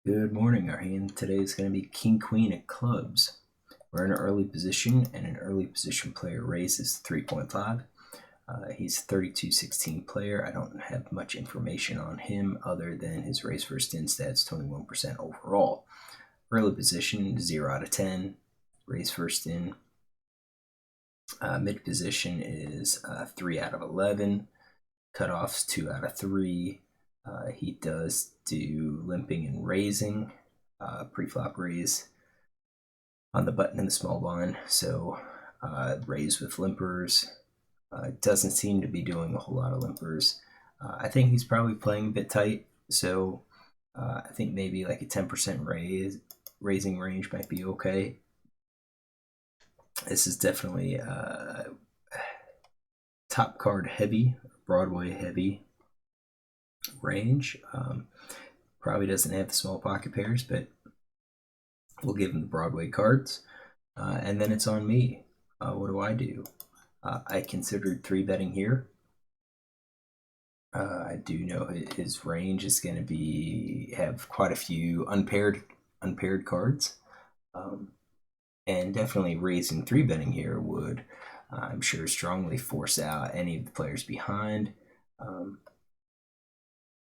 Good morning. Our hand today is going to be King Queen at clubs. We're in an early position, and an early position player raises 3.5. He's a 32-16 player. I don't have much information on him other than his raise first in stats, 21% overall. Early position, 0 out of 10. Raise first in. Mid position is 3 out of 11. Cutoffs, 2 out of 3. He does do limping and raising, pre-flop raise on the button in the small blind. So raise with limpers. Doesn't seem to be doing a whole lot of limpers. I think he's probably playing a bit tight. So I think maybe like a 10% raising range might be okay. This is definitely top card heavy, Broadway heavy range. Probably doesn't have the small pocket pairs, but we'll give him the Broadway cards. And then it's on me. What do I do? I considered 3-betting here. I do know his range is going to have quite a few unpaired cards. And definitely raising 3-betting here would, I'm sure, strongly force out any of the players behind.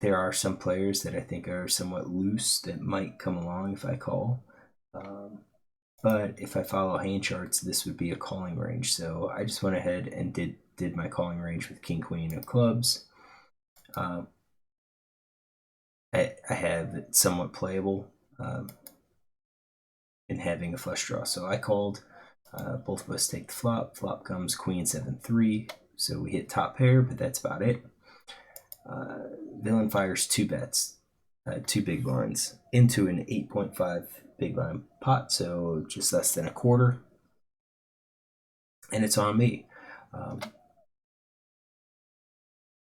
There are some players that I think are somewhat loose that might come along if I call. But if I follow hand charts, this would be a calling range. So I just went ahead and did my calling range with King Queen of clubs. I have it somewhat playable in having a flush draw. So I called. Both of us take the flop. Flop comes Queen 7-3. So we hit top pair, but that's about it. Villain fires 2 bets, 2 big blinds into an 8.5 big blind pot, so just less than a quarter. And it's on me. I'm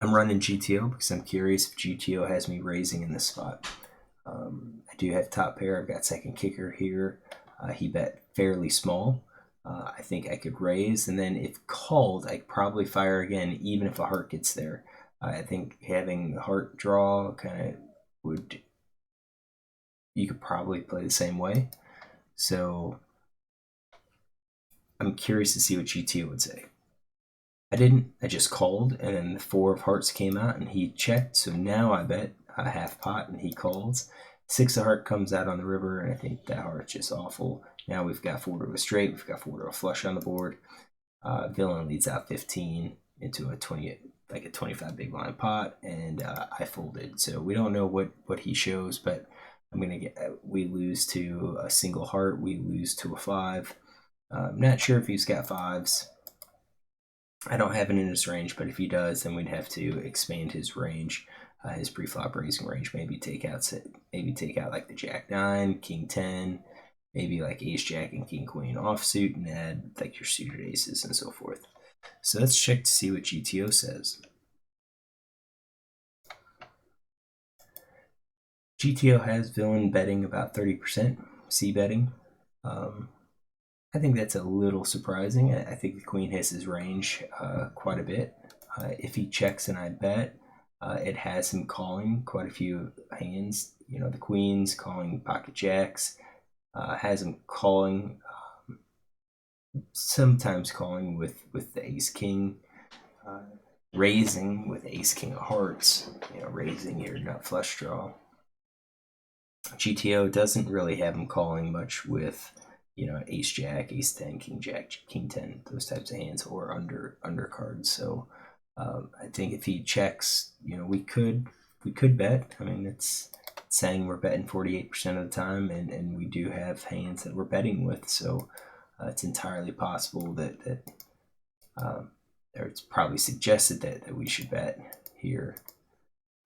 running GTO because I'm curious if GTO has me raising in this spot. I do have top pair. I've got second kicker here. He bet fairly small. I think I could raise, and then if called, I'd probably fire again, even if a heart gets there. I think having the heart draw kind of you could probably play the same way. So I'm curious to see what GTO would say. I didn't. I just called, and then the 4 of hearts came out, and he checked. So now I bet a half pot, and he calls. 6 of heart comes out on the river, and I think that heart's just awful. Now we've got 4 to a straight. We've got 4 to a flush on the board. Villain leads out 15 into a 25 big blind pot, and I folded. So we don't know what he shows, but we lose to a single heart. We lose to a 5. Not sure if he's got 5s. I don't have it in his range, but if he does, then we'd have to expand his range, his pre-flop raising range. Maybe take out like the Jack 9, King 10, maybe like Ace Jack and King Queen offsuit, and add like your suited aces and so forth. So let's check to see what GTO says. GTO has villain betting about 30%, C betting. I think that's a little surprising. I think the queen has his range quite a bit. If he checks and I bet, it has him calling quite a few hands. You know, the queens calling pocket jacks, has him calling, sometimes calling with the ace king, raising with ace king of hearts. You know, raising your nut flush draw. GTO doesn't really have him calling much with, you know, ace jack, ace 10, king jack, king 10, those types of hands, or under cards. So I think if he checks, you know, we could bet. I mean, it's saying we're betting 48% of the time, and we do have hands that we're betting with. So it's entirely possible that or it's probably suggested that we should bet here.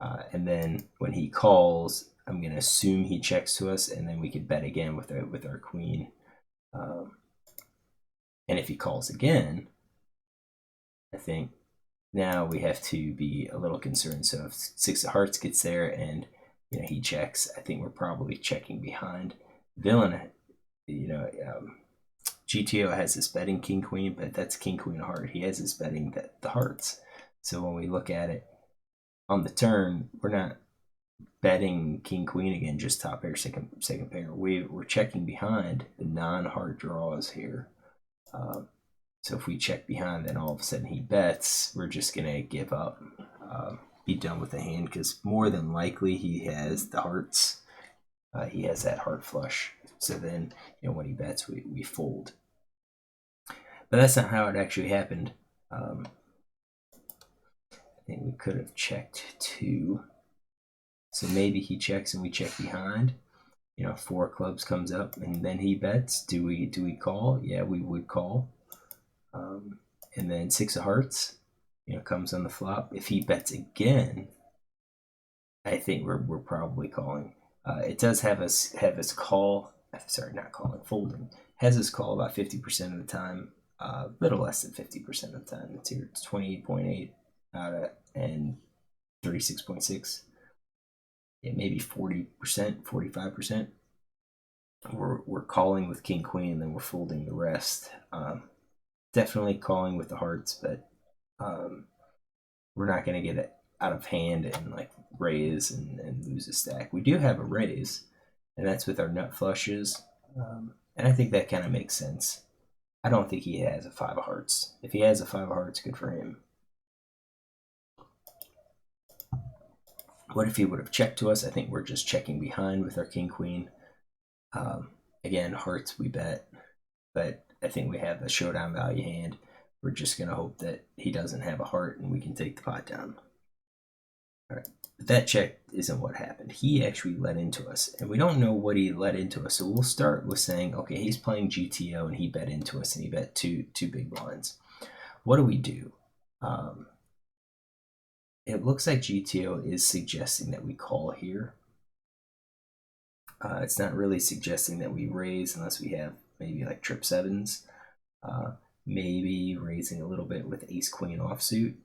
And then when he calls, I'm going to assume he checks to us, and then we could bet again with our queen. And if he calls again, I think now we have to be a little concerned. So if 6 of hearts gets there and, you know, he checks, I think we're probably checking behind. Villain, you know, GTO has his betting king queen, but that's king queen of heart. He has his betting the hearts. So when we look at it on the turn, we're not betting king queen again, just top pair, second pair. We're checking behind the non-heart draws here. So if we check behind, then all of a sudden he bets, we're just gonna give up, be done with the hand, because more than likely he has the hearts. He has that heart flush. So then, when he bets, we fold. But that's not how it actually happened. I think we could have checked two. So maybe he checks and we check behind. Four clubs comes up and then he bets. Do we call? Yeah, we would call. And then six of hearts, comes on the flop. If he bets again, I think we're probably calling. It does have us call. Sorry, not calling, folding. Has us call about 50% of the time. A little less than 50% of the time. It's here. It's 28.8 and 36.6. Yeah, maybe 40%, 45%. We're calling with king queen, and then we're folding the rest. Definitely calling with the hearts, but we're not going to get it out of hand and like raise and lose a stack. We do have a raise, and that's with our nut flushes, and I think that kind of makes sense. I don't think he has a five of hearts. If he has a five of hearts, good for him. What if he would have checked to us? I think we're just checking behind with our king queen. Again, hearts we bet, but I think we have a showdown value hand. We're just going to hope that he doesn't have a heart and we can take the pot down. All right. But that check isn't what happened. He actually let into us, and we don't know what he let into us. So we'll start with saying, okay, he's playing GTO and he bet into us, and he bet two big blinds. What do? It looks like GTO is suggesting that we call here. It's not really suggesting that we raise unless we have maybe like trip sevens. Maybe raising a little bit with ace queen offsuit.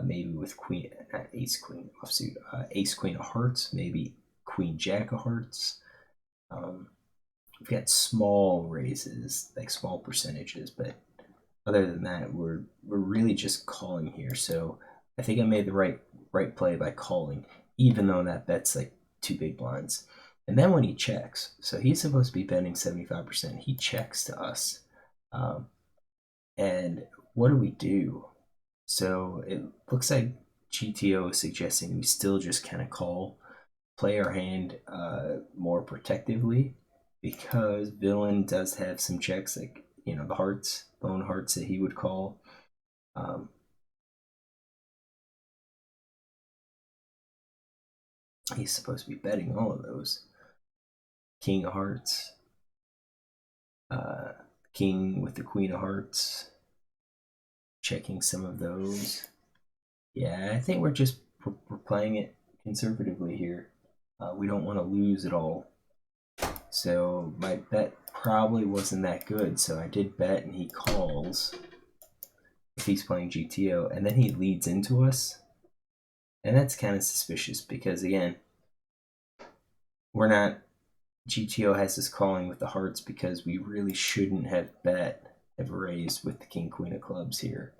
Maybe with queen, not ace queen offsuit, ace queen of hearts. Maybe queen jack of hearts. We've got small raises, like small percentages, but other than that, we're really just calling here. So I think I made the right play by calling, even though that bet's like two big blinds. And then when he checks, so he's supposed to be betting 75%. He checks to us. And what do? So it looks like GTO is suggesting we still just kind of call, play our hand more protectively, because villain does have some checks, like, the hearts, bone hearts that he would call. He's supposed to be betting all of those. King of hearts, king with the queen of hearts, checking some of those. Yeah, I think we're playing it conservatively here. We don't want to lose it all. So my bet probably wasn't that good. So I did bet, and he calls if he's playing GTO, and then he leads into us. And that's kind of suspicious because, again, we're not, GTO has us calling with the hearts because we really shouldn't have raised with the king queen of clubs here.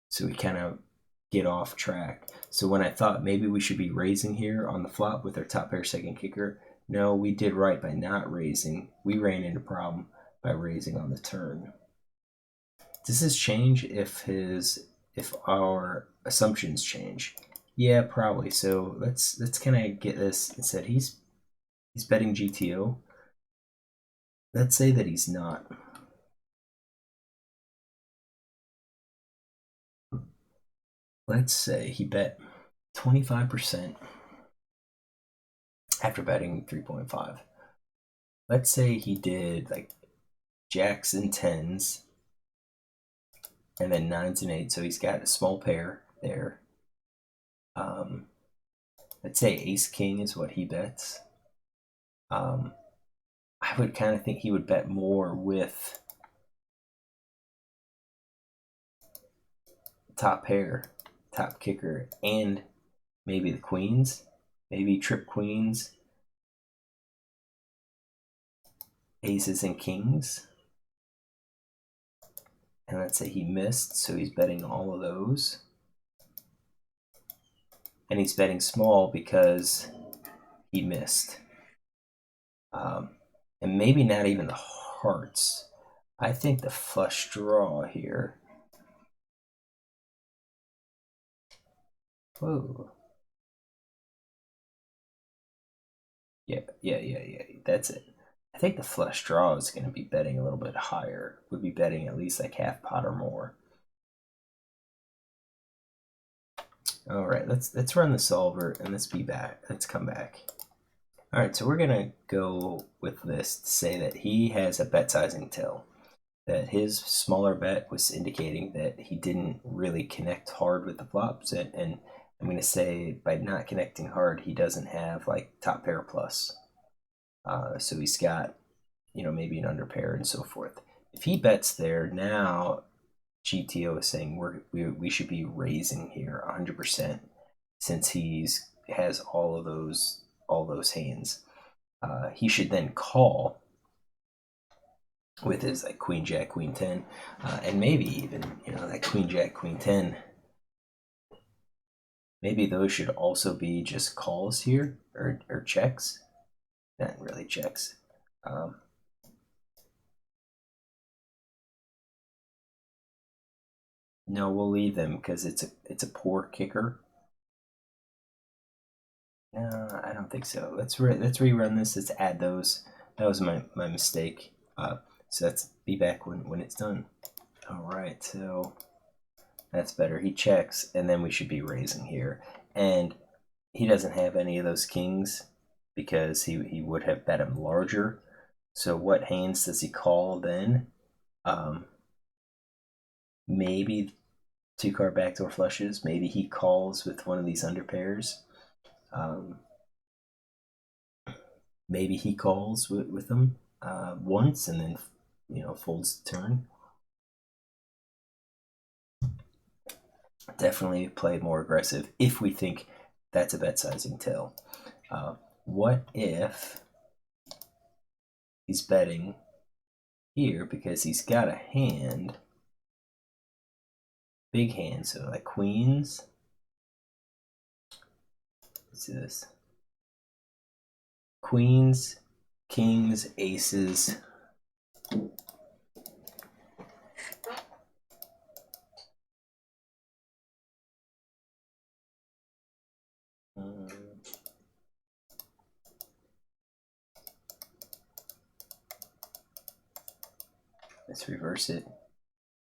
So we kind of get off track. So when I thought maybe we should be raising here on the flop with our top pair second kicker, no, we did right by not raising. We ran into a problem by raising on the turn. Does this change if our assumptions change? Yeah, probably. So let's kind of get this. Instead, he's betting GTO. Let's say that he's not. Let's say he bet 25% after betting 3.5. Let's say he did like jacks and tens, and then nines and eights. So he's got a small pair there. Let's say ace king is what he bets. I would kind of think he would bet more with top pair, top kicker, and maybe the queens, maybe trip queens, aces and kings. And let's say he missed, so he's betting all of those. and he's betting small because he missed. And maybe not even the hearts. I think the flush draw here. Whoa. Yeah. That's it. I think the flush draw is going to be betting a little bit higher. Would be betting at least like half pot or more. All right, let's run the solver and let's be back. Let's come back. All right, so we're gonna go with this to say that he has a bet sizing tell. That his smaller bet was indicating that he didn't really connect hard with the flops, and I'm gonna say by not connecting hard, he doesn't have like top pair plus. So he's got, maybe an under pair and so forth. If he bets there now, GTO is saying we should be raising here 100% since he's has all those hands. He should then call with his like queen jack queen 10, and maybe even that queen jack queen 10. Maybe those should also be just calls here or checks. Not really checks. No, we'll leave them because it's a poor kicker. No, I don't think so. Let's rerun this. Let's add those. That was my mistake. So let's be back when it's done. All right, so that's better. He checks, and then we should be raising here. And he doesn't have any of those kings because he would have bet him larger. So what hands does he call then? Maybe two card backdoor flushes. Maybe he calls with one of these under pairs. Maybe he calls with them once and then folds the turn. Definitely play more aggressive if we think that's a bet sizing tell. What if he's betting here because he's got a hand, big hand, so like queens. Let's do this. Queens, kings, aces. Let's reverse it.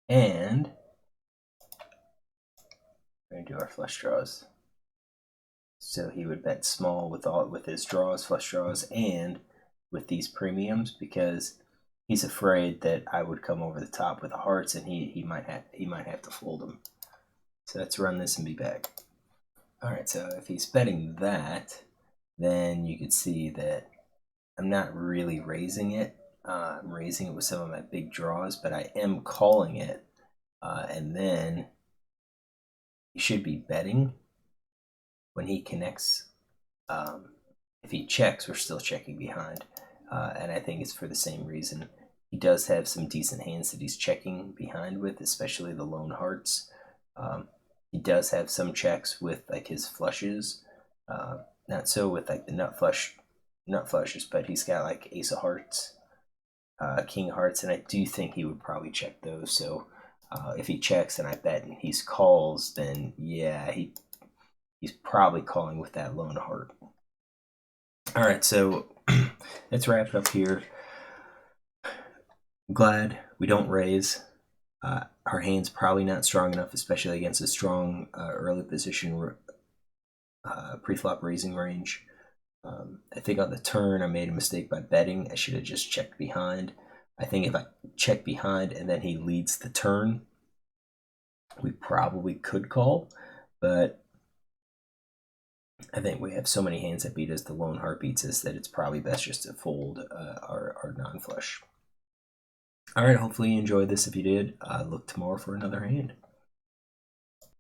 And we're gonna do our flush draws. So he would bet small with his draws, flush draws, and with these premiums because he's afraid that I would come over the top with the hearts and he might have to fold them. So let's run this and be back. All right, so if he's betting that, then you can see that I'm not really raising it. I'm raising it with some of my big draws, but I am calling it. And then he should be betting when he connects. If he checks, we're still checking behind. And I think it's for the same reason. He does have some decent hands that he's checking behind with, especially the lone hearts. He does have some checks with like his flushes. Not so with like the nut flushes, but he's got like ace of hearts, king hearts, and I do think he would probably check those. So if he checks and I bet and he's calls, then yeah, he's probably calling with that lone heart. All right, so let's wrap it up here. I'm glad we don't raise. Our hand's probably not strong enough, especially against a strong early position pre-flop raising range. I think on the turn I made a mistake by betting. I should have just checked behind. I think if I check behind and then he leads the turn, we probably could call, but I think we have so many hands that beat us, the lone heart beats us, that it's probably best just to fold our non-flush. All right, hopefully you enjoyed this. If you did, look tomorrow for another hand.